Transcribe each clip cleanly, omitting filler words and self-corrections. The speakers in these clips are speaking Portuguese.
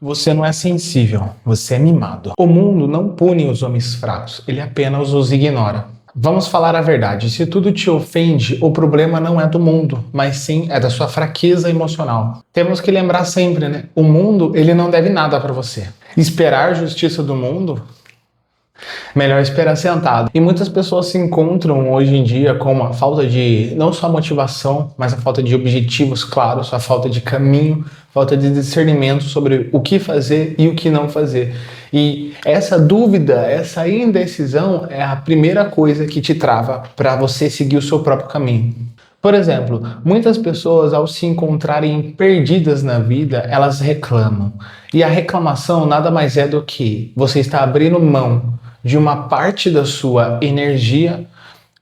Você não é sensível, você é mimado. O mundo não pune os homens fracos, ele apenas os ignora. Vamos falar a verdade, se tudo te ofende, o problema não é do mundo, mas sim é da sua fraqueza emocional. Temos que lembrar sempre, né? O mundo, ele não deve nada para você. Esperar justiça do mundo? Melhor esperar sentado. E muitas pessoas se encontram hoje em dia com uma falta de, não só motivação, mas a falta de objetivos claros, a falta de caminho, falta de discernimento sobre o que fazer e o que não fazer. E essa dúvida, essa indecisão é a primeira coisa que te trava para você seguir o seu próprio caminho. Por exemplo, muitas pessoas, ao se encontrarem perdidas na vida, elas reclamam. E a reclamação nada mais é do que você está abrindo mão de uma parte da sua energia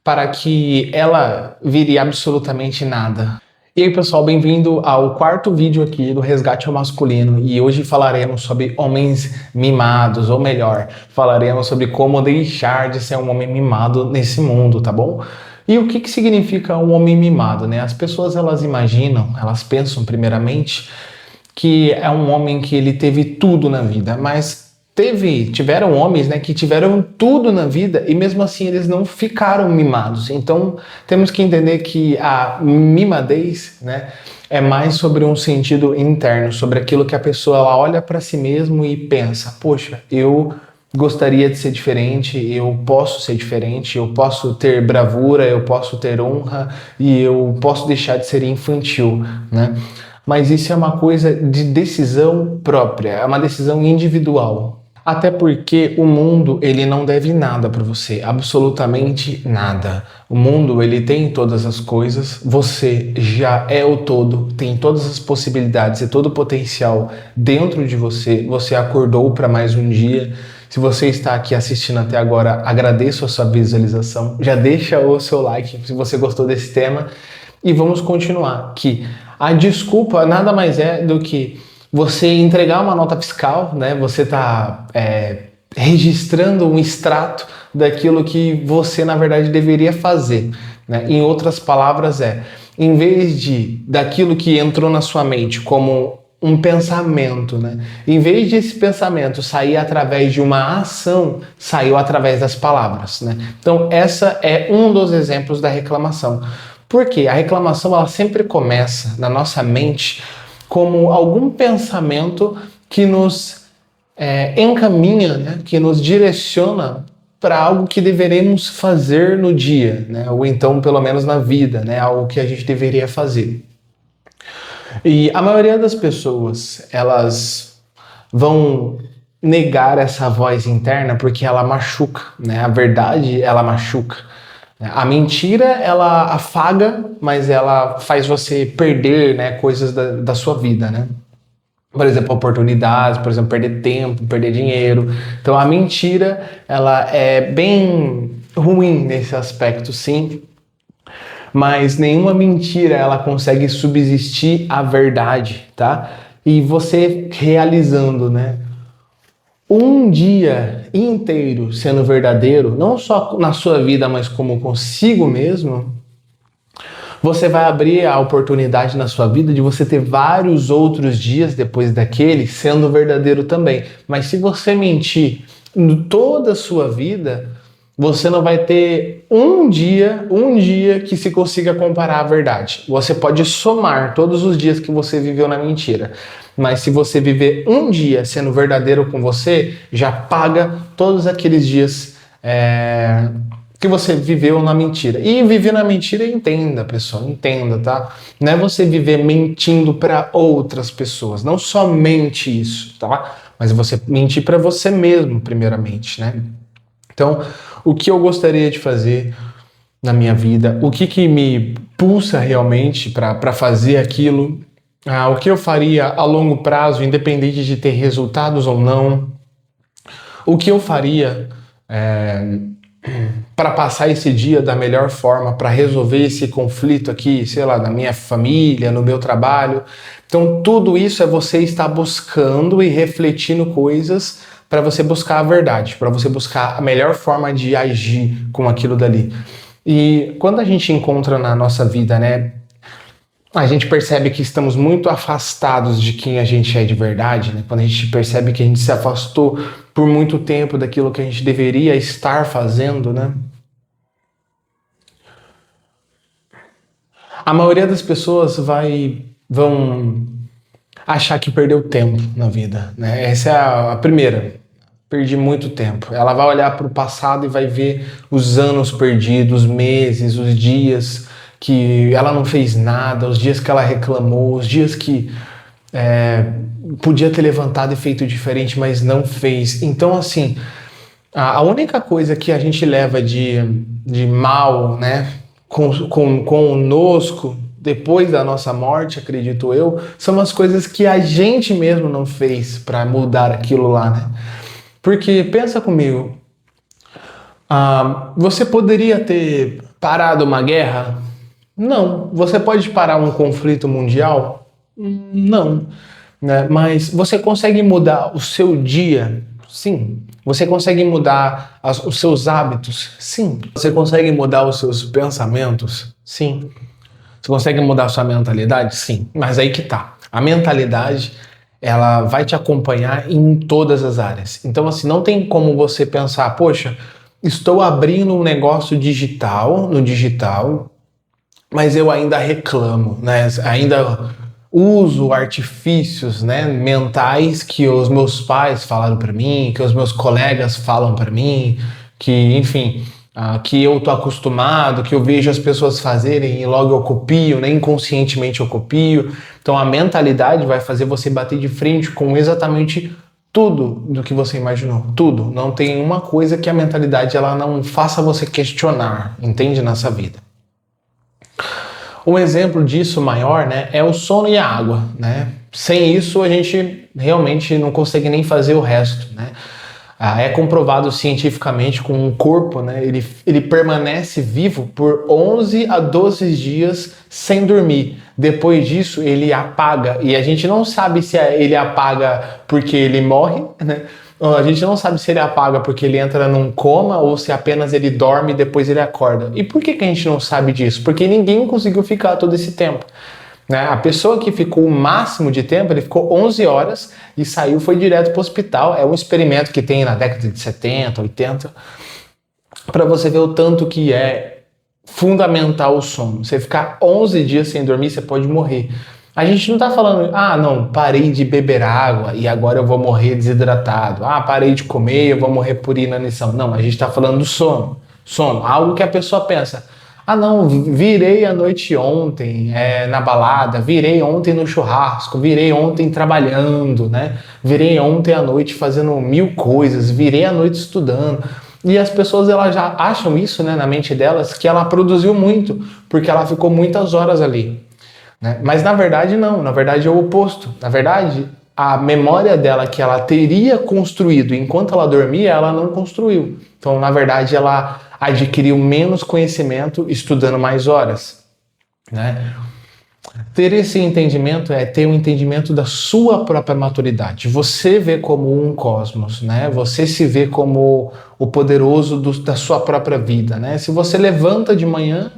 para que ela vire absolutamente nada. E aí, pessoal, bem-vindo ao quarto vídeo aqui do Resgate ao Masculino, e hoje falaremos sobre homens mimados, ou melhor, falaremos sobre como deixar de ser um homem mimado nesse mundo, tá bom? E o que significa um homem mimado, né? As pessoas, elas imaginam, elas pensam primeiramente que é um homem que ele teve tudo na vida, mas tiveram homens, né, que tiveram tudo na vida e mesmo assim eles não ficaram mimados. Então temos que entender que a mimadez, né, é mais sobre um sentido interno, sobre aquilo que a pessoa ela olha para si mesmo e pensa: poxa, eu gostaria de ser diferente, eu posso ser diferente, eu posso ter bravura, eu posso ter honra e eu posso deixar de ser infantil, né? Mas isso é uma coisa de decisão própria, é uma decisão individual. Até porque o mundo, ele não deve nada para você, absolutamente nada. O mundo, ele tem todas as coisas, você já é o todo, tem todas as possibilidades e todo o potencial dentro de você. Você acordou para mais um dia. Se você está aqui assistindo até agora, agradeço a sua visualização. Já deixa o seu like se você gostou desse tema. E vamos continuar, que a desculpa nada mais é do que você entregar uma nota fiscal, né? Você está registrando um extrato daquilo que você, na verdade, deveria fazer, né? Em outras palavras, em vez daquilo que entrou na sua mente como um pensamento, né? Em vez de esse pensamento sair através de uma ação, saiu através das palavras, né? Então, essa é um dos exemplos da reclamação. Porque a reclamação, ela sempre começa na nossa mente como algum pensamento que nos encaminha, né? Que nos direciona para algo que deveremos fazer no dia, né? Ou então, pelo menos na vida, né? Algo que a gente deveria fazer. E a maioria das pessoas, elas vão negar essa voz interna porque ela machuca, né? A verdade, ela machuca. A mentira, ela afaga, mas ela faz você perder, né, coisas da sua vida, né? Por exemplo, oportunidades, por exemplo, perder tempo, perder dinheiro. Então, a mentira, ela é bem ruim nesse aspecto, sim. Mas nenhuma mentira, ela consegue subsistir à verdade, tá? E você realizando, né, um dia inteiro sendo verdadeiro, não só na sua vida, mas como consigo mesmo, você vai abrir a oportunidade na sua vida de você ter vários outros dias depois daquele sendo verdadeiro também. Mas se você mentir toda a sua vida, você não vai ter um dia que se consiga comparar à verdade. Você pode somar todos os dias que você viveu na mentira. Mas se você viver um dia sendo verdadeiro com você, já paga todos aqueles dias que você viveu na mentira. E viver na mentira, entenda, pessoal, entenda, tá? Não é você viver mentindo para outras pessoas, não somente isso, tá? Mas você mentir para você mesmo, primeiramente, né? Então, o que eu gostaria de fazer na minha vida, o que me pulsa realmente para fazer aquilo, o que eu faria a longo prazo, independente de ter resultados ou não, o que eu faria para passar esse dia da melhor forma, para resolver esse conflito aqui, sei lá, na minha família, no meu trabalho. Então, tudo isso é você estar buscando e refletindo coisas para você buscar a verdade, para você buscar a melhor forma de agir com aquilo dali. E quando a gente encontra na nossa vida, né, a gente percebe que estamos muito afastados de quem a gente é de verdade, né? Quando a gente percebe que a gente se afastou por muito tempo daquilo que a gente deveria estar fazendo, né? A maioria das pessoas vão achar que perdeu tempo na vida, né? Essa é a primeira. Perdi muito tempo. Ela vai olhar para o passado e vai ver os anos perdidos, os meses, os dias que ela não fez nada, os dias que ela reclamou, os dias que podia ter levantado e feito diferente, mas não fez. Então, assim, a única coisa que a gente leva de mal, né, conosco depois da nossa morte, acredito eu, são as coisas que a gente mesmo não fez para mudar aquilo lá, né? Porque pensa comigo, você poderia ter parado uma guerra? Não. Você pode parar um conflito mundial? Não. Né? Mas você consegue mudar o seu dia? Sim. Você consegue mudar os seus hábitos? Sim. Você consegue mudar os seus pensamentos? Sim. Você consegue mudar a sua mentalidade? Sim. Mas aí que tá. A mentalidade, ela vai te acompanhar em todas as áreas. Então, assim, não tem como você pensar, poxa, estou abrindo um negócio digital, no digital, mas eu ainda reclamo, né? Ainda uso artifícios, né, mentais que os meus pais falaram para mim, que os meus colegas falam para mim, que, enfim, que eu tô acostumado, que eu vejo as pessoas fazerem e logo eu copio, né, inconscientemente eu copio. Então a mentalidade vai fazer você bater de frente com exatamente tudo do que você imaginou, tudo. Não tem uma coisa que a mentalidade ela não faça você questionar, entende, nessa vida. Um exemplo disso maior, né, é o sono e a água, né? Sem isso a gente realmente não consegue nem fazer o resto, né? É comprovado cientificamente com o corpo, né? Ele permanece vivo por 11 a 12 dias sem dormir. Depois disso ele apaga e a gente não sabe se ele apaga porque ele morre, né? A gente não sabe se ele apaga porque ele entra num coma ou se apenas ele dorme e depois ele acorda. E por que a gente não sabe disso? Porque ninguém conseguiu ficar todo esse tempo. Né? A pessoa que ficou o máximo de tempo, ele ficou 11 horas e saiu, foi direto para o hospital. É um experimento que tem na década de 70, 80, para você ver o tanto que é fundamental o sono. Você ficar 11 dias sem dormir, você pode morrer. A gente não tá falando, não, parei de beber água e agora eu vou morrer desidratado. Parei de comer, eu vou morrer por inanição. Não, a gente tá falando do sono. Sono, algo que a pessoa pensa, não, virei a noite ontem na balada, virei ontem no churrasco, virei ontem trabalhando, né? Virei ontem à noite fazendo 1000 coisas, virei à noite estudando. E as pessoas elas já acham isso, né, na mente delas, que ela produziu muito, porque ela ficou muitas horas ali. Né? Mas na verdade não, na verdade é o oposto. Na verdade, a memória dela que ela teria construído enquanto ela dormia, ela não construiu. Então, na verdade, ela adquiriu menos conhecimento estudando mais horas. Né? Ter esse entendimento é ter um entendimento da sua própria maturidade. Você vê como um cosmos, né? Você se vê como o poderoso da sua própria vida. Né? Se você levanta de manhã,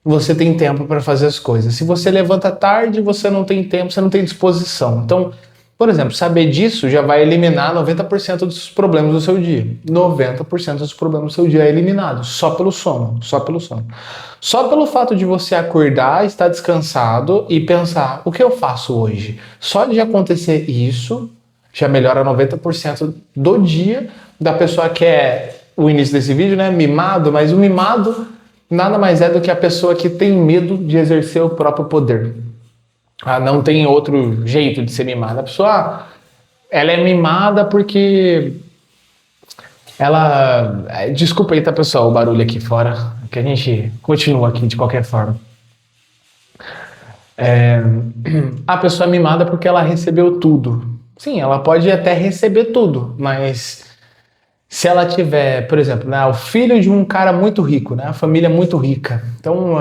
você tem tempo para fazer as coisas. Se você levanta tarde, você não tem tempo, você não tem disposição. Então, por exemplo, saber disso já vai eliminar 90% dos problemas do seu dia. 90% dos problemas do seu dia é eliminado, só pelo sono, só pelo sono. Só pelo fato de você acordar, estar descansado e pensar, o que eu faço hoje? Só de acontecer isso, já melhora 90% do dia da pessoa que é, o início desse vídeo, né, mimado, mas o mimado nada mais é do que a pessoa que tem medo de exercer o próprio poder. Não tem outro jeito de ser mimada. A pessoa, ela é mimada porque ela... Desculpa aí, tá, pessoal, o barulho aqui fora, que a gente continua aqui de qualquer forma. A pessoa é mimada porque ela recebeu tudo. Sim, ela pode até receber tudo, mas... Se ela tiver, por exemplo, né, o filho de um cara muito rico, né, a família muito rica, então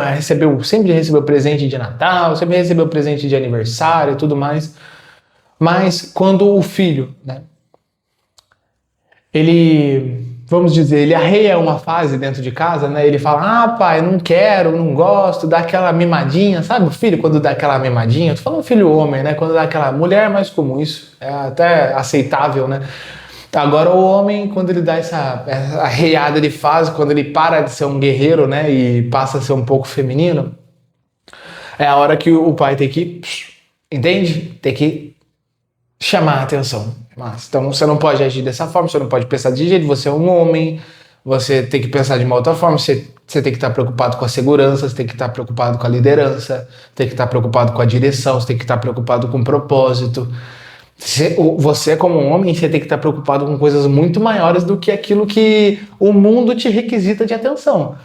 sempre recebeu presente de Natal, sempre recebeu presente de aniversário e tudo mais, mas quando o filho, né, ele vamos dizer, ele arreia uma fase dentro de casa, né? Ele fala, ah, pai, não quero, não gosto, dá aquela mimadinha, sabe o filho quando dá aquela mimadinha? Eu tô falando filho homem, né? Quando dá aquela mulher é mais comum isso, é até aceitável, né? Agora o homem, quando ele dá essa arreiada de fase, quando ele para de ser um guerreiro, né? E passa a ser um pouco feminino, é a hora que o pai tem que, entende? Tem que chamar a atenção. Mas, então você não pode agir dessa forma, você não pode pensar de jeito, você é um homem, você tem que pensar de uma outra forma, você tem que estar preocupado com a segurança, você tem que estar preocupado com a liderança, tem que estar preocupado com a direção, você tem que estar preocupado com o propósito. Você como homem, você tem que estar preocupado com coisas muito maiores do que aquilo que o mundo te requisita de atenção.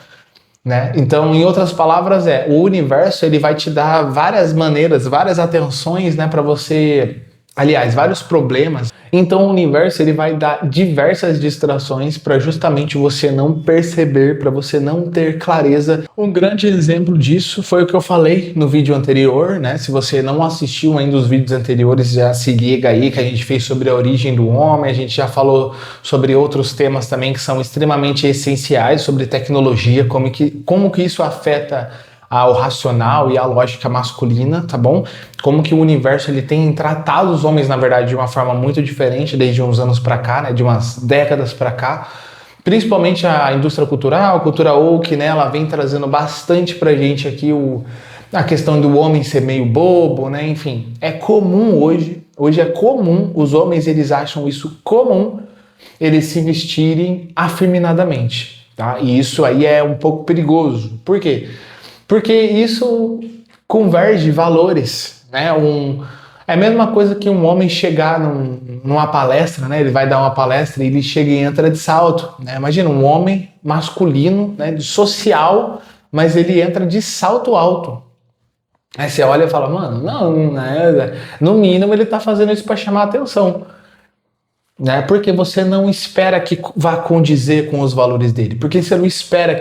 Né? Então, em outras palavras, o universo ele vai te dar várias maneiras, várias atenções, né, para você, aliás, vários problemas. Então, o universo ele vai dar diversas distrações para justamente você não perceber, para você não ter clareza. Um grande exemplo disso foi o que eu falei no vídeo anterior, né? Se você não assistiu ainda os vídeos anteriores, já se liga aí que a gente fez sobre a origem do homem, a gente já falou sobre outros temas também que são extremamente essenciais, sobre tecnologia, como que isso afeta ao racional e à lógica masculina, tá bom? Como que o universo ele tem tratado os homens, na verdade, de uma forma muito diferente desde uns anos para cá, né? De umas décadas para cá. Principalmente a indústria cultural, a cultura woke, né? Ela vem trazendo bastante pra gente aqui a questão do homem ser meio bobo, né? Enfim, é comum hoje é comum, os homens eles acham isso comum, eles se vestirem afeminadamente, tá? E isso aí é um pouco perigoso. Por quê? Porque isso converge valores, né? É a mesma coisa que um homem chegar numa palestra, né? Ele vai dar uma palestra e ele chega e entra de salto, né? Imagina um homem masculino, né? Social, mas ele entra de salto alto. Aí você olha e fala, mano, não, né? No mínimo ele tá fazendo isso para chamar a atenção. Né? Porque você não espera que vá condizer com os valores dele. Porque você não espera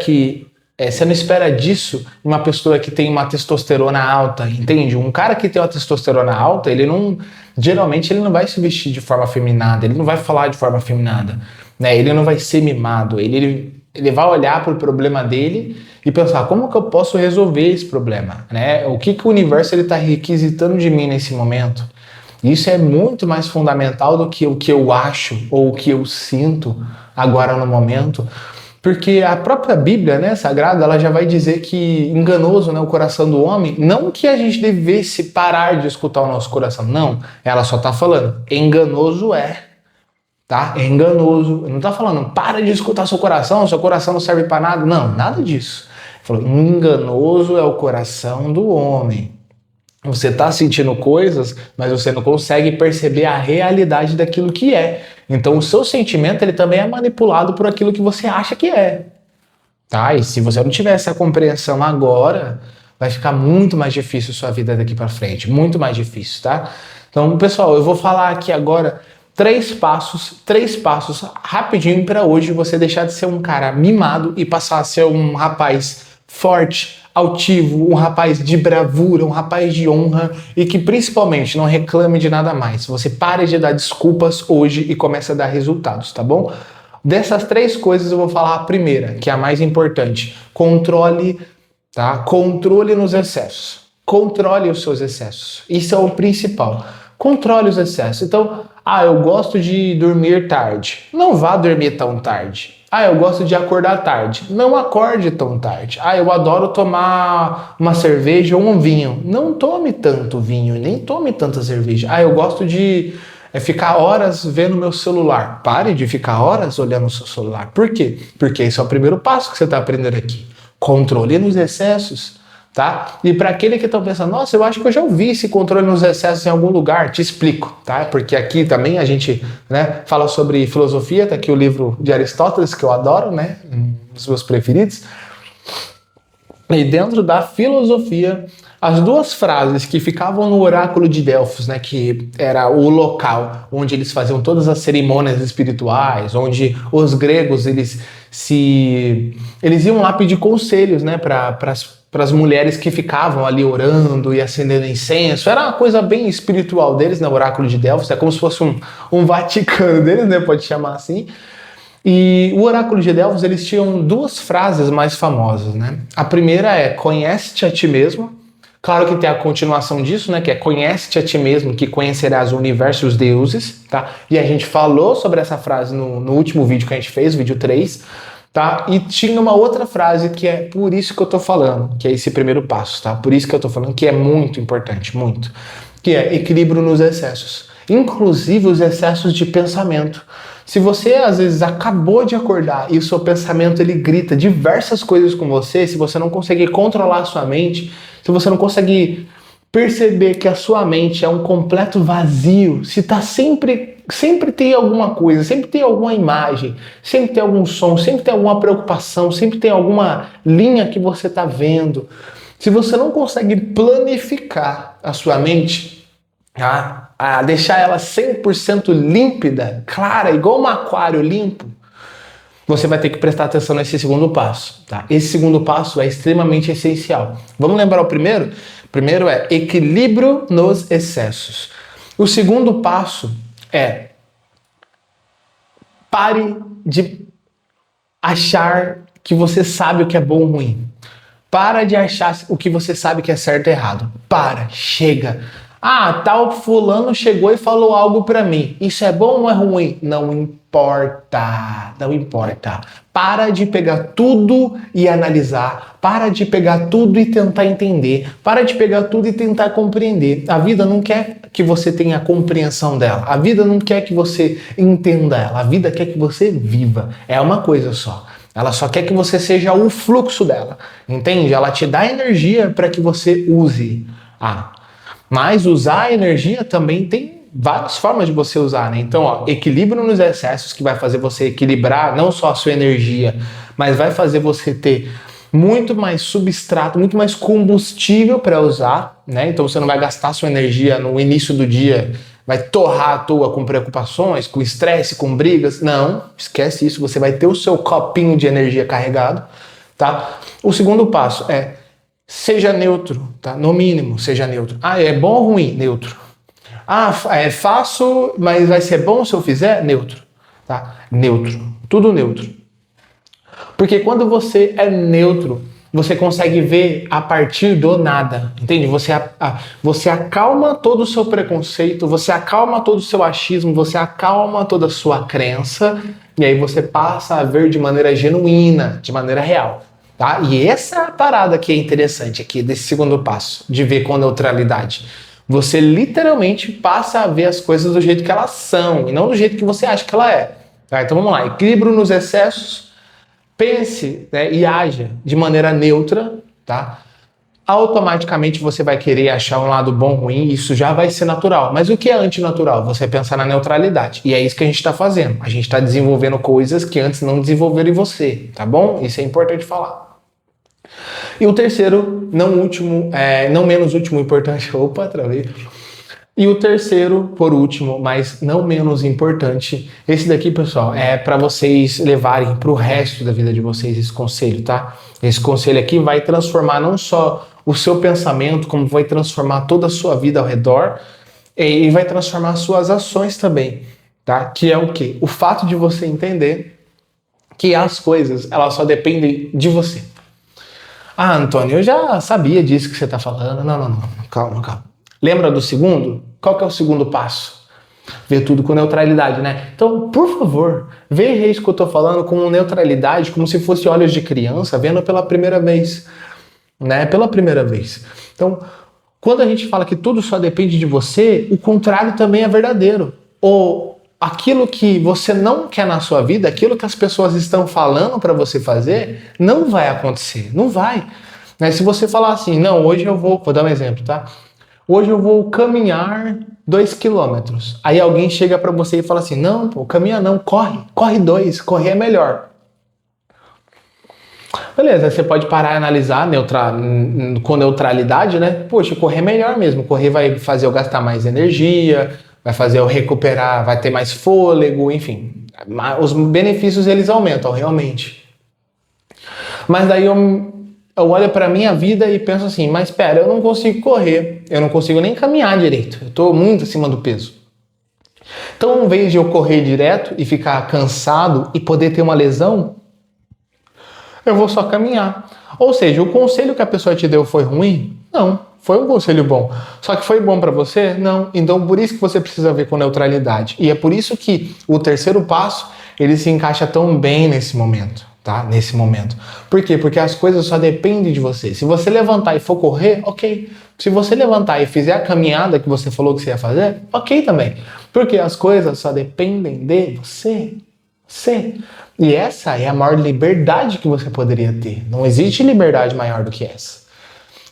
você não espera disso uma pessoa que tem uma testosterona alta, entende? Um cara que tem uma testosterona alta, geralmente ele não vai se vestir de forma afeminada, ele não vai falar de forma afeminada, né? Ele não vai ser mimado, ele vai olhar para o problema dele e pensar, como que eu posso resolver esse problema, né? O que o universo está requisitando de mim nesse momento? Isso é muito mais fundamental do que o que eu acho ou o que eu sinto agora no momento. Porque a própria Bíblia, né, Sagrada, ela já vai dizer que enganoso, né, o coração do homem, não que a gente devesse parar de escutar o nosso coração, não. Ela só está falando, enganoso tá? É enganoso. Não está falando, para de escutar seu coração não serve para nada. Não, nada disso. Falou, enganoso é o coração do homem. Você está sentindo coisas, mas você não consegue perceber a realidade daquilo que é. Então o seu sentimento ele também é manipulado por aquilo que você acha que é. Tá? E se você não tiver essa compreensão agora, vai ficar muito mais difícil a sua vida daqui para frente. Muito mais difícil, tá? Então, pessoal, eu vou falar aqui agora três passos rapidinho para hoje você deixar de ser um cara mimado e passar a ser um rapaz forte, altivo, um rapaz de bravura, um rapaz de honra e que principalmente não reclame de nada mais. Você pare de dar desculpas hoje e comece a dar resultados, tá bom? Dessas três coisas eu vou falar a primeira, que é a mais importante. Controle, tá? Controle nos excessos. Controle os seus excessos. Isso é o principal. Controle os excessos. Então, eu gosto de dormir tarde. Não vá dormir tão tarde. Eu gosto de acordar tarde. Não acorde tão tarde. Eu adoro tomar uma cerveja ou um vinho. Não tome tanto vinho, nem tome tanta cerveja. Eu gosto de ficar horas vendo meu celular. Pare de ficar horas olhando o seu celular. Por quê? Porque esse é o primeiro passo que você está aprendendo aqui. Controle nos excessos. Tá? E para aquele que estão pensando, nossa, eu acho que eu já ouvi esse controle nos excessos em algum lugar, te explico, tá? Porque aqui também a gente, né, fala sobre filosofia, tá aqui o livro de Aristóteles, que eu adoro, né, um dos meus preferidos. E dentro da filosofia, as duas frases que ficavam no oráculo de Delfos, né, que era o local onde eles faziam todas as cerimônias espirituais, onde os gregos eles iam lá pedir conselhos, né, para as mulheres que ficavam ali orando e acendendo incenso. Era uma coisa bem espiritual deles, né, o oráculo de Delfos, é como se fosse um Vaticano deles, né, pode chamar assim. E o oráculo de Delfos, eles tinham duas frases mais famosas, né? A primeira é, conhece-te a ti mesmo. Claro que tem a continuação disso, né? Que é, conhece-te a ti mesmo, que conhecerás o universo e os deuses, tá? E a gente falou sobre essa frase no último vídeo que a gente fez, vídeo 3, tá? E tinha uma outra frase que é por isso que eu tô falando, que é esse primeiro passo, tá? Por isso que eu tô falando que é muito importante, muito. Que é equilíbrio nos excessos. Inclusive os excessos de pensamento. Se você às vezes acabou de acordar e o seu pensamento ele grita diversas coisas com você, se você não conseguir controlar a sua mente, se você não conseguir perceber que a sua mente é um completo vazio, se tá sempre tem alguma coisa, sempre tem alguma imagem, sempre tem algum som, sempre tem alguma preocupação, sempre tem alguma linha que você tá vendo. Se você não consegue planificar a sua mente, a deixar ela 100% límpida, clara, igual um aquário limpo, você vai ter que prestar atenção nesse segundo passo, tá? Esse segundo passo é extremamente essencial. Vamos lembrar o primeiro? O primeiro é equilíbrio nos excessos. O segundo passo é pare de achar que você sabe o que é bom ou ruim. Para de achar o que você sabe que é certo e errado. Chega. Tal fulano chegou e falou algo pra mim. Isso é bom ou é ruim? Não importa. Não importa. Para de pegar tudo e analisar. Para de pegar tudo e tentar entender. Para de pegar tudo e tentar compreender. A vida não quer que você tenha a compreensão dela. A vida não quer que você entenda ela. A vida quer que você viva. É uma coisa só. Ela só quer que você seja o fluxo dela. Entende? Ela te dá energia para que você use. Mas usar a energia também tem várias formas de você usar, né? Então, equilíbrio nos excessos, que vai fazer você equilibrar não só a sua energia, mas vai fazer você ter muito mais substrato, muito mais combustível para usar, né? Então você não vai gastar sua energia no início do dia, vai torrar à toa com preocupações, com estresse, com brigas. Não, esquece isso, você vai ter o seu copinho de energia carregado, tá? O segundo passo é seja neutro, tá? No mínimo, seja neutro. É bom ou ruim? Neutro. Faço, mas vai ser bom se eu fizer? Neutro, tá? Neutro. Tudo neutro. Porque quando você é neutro, você consegue ver a partir do nada, entende? Você acalma todo o seu preconceito, você acalma todo o seu achismo, você acalma toda a sua crença, e aí você passa a ver de maneira genuína, de maneira real. Tá? E essa é a parada que é interessante aqui desse segundo passo, de ver com neutralidade. Você literalmente passa a ver as coisas do jeito que elas são, e não do jeito que você acha que ela é. Tá? Então vamos lá, equilíbrio nos excessos, pense, né, e haja de maneira neutra, tá? Automaticamente você vai querer achar um lado bom, ruim, isso já vai ser natural. Mas o que é antinatural? Você pensar na neutralidade. E é isso que a gente está fazendo. A gente está desenvolvendo coisas que antes não desenvolveram em você, tá bom? Isso é importante falar. E o terceiro, não menos último importante, travei. E o terceiro, por último, mas não menos importante, esse daqui, pessoal, é para vocês levarem para o resto da vida de vocês esse conselho, tá? Esse conselho aqui vai transformar não só o seu pensamento, como vai transformar toda a sua vida ao redor e vai transformar as suas ações também, tá? Que é o quê? O fato de você entender que as coisas, elas só dependem de você. Antônio, eu já sabia disso que você está falando. Não. Calma. Lembra do segundo? Qual que é o segundo passo? Ver tudo com neutralidade, né? Então, por favor, veja isso que eu estou falando com neutralidade, como se fosse olhos de criança, vendo pela primeira vez, né? Pela primeira vez. Então, quando a gente fala que tudo só depende de você, o contrário também é verdadeiro. Ou aquilo que você não quer na sua vida, aquilo que as pessoas estão falando para você fazer, não vai acontecer, não vai. Né? Se você falar assim, não, hoje eu vou dar um exemplo, tá? Hoje eu vou caminhar 2 quilômetros. Aí alguém chega para você e fala assim, não, caminha não, corre 2, correr é melhor. Beleza, você pode parar e analisar com neutralidade, né? Poxa, correr é melhor mesmo, correr vai fazer eu gastar mais energia, vai fazer eu recuperar, vai ter mais fôlego, enfim. Os benefícios eles aumentam, realmente. Mas daí eu olho para minha vida e penso assim, mas espera, eu não consigo correr, eu não consigo nem caminhar direito, eu estou muito acima do peso. Então, em vez de eu correr direto e ficar cansado e poder ter uma lesão, eu vou só caminhar. Ou seja, o conselho que a pessoa te deu foi ruim? Não, foi um conselho bom. Só que foi bom para você? Não. Então, por isso que você precisa ver com neutralidade. E é por isso que o terceiro passo, ele se encaixa tão bem nesse momento, tá? Nesse momento. Por quê? Porque as coisas só dependem de você. Se você levantar e for correr, ok. Se você levantar e fizer a caminhada que você falou que você ia fazer, ok também. Porque as coisas só dependem de você. Sim. E essa é a maior liberdade que você poderia ter. Não existe liberdade maior do que essa.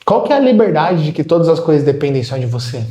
Qual que é a liberdade de que todas as coisas dependem só de você?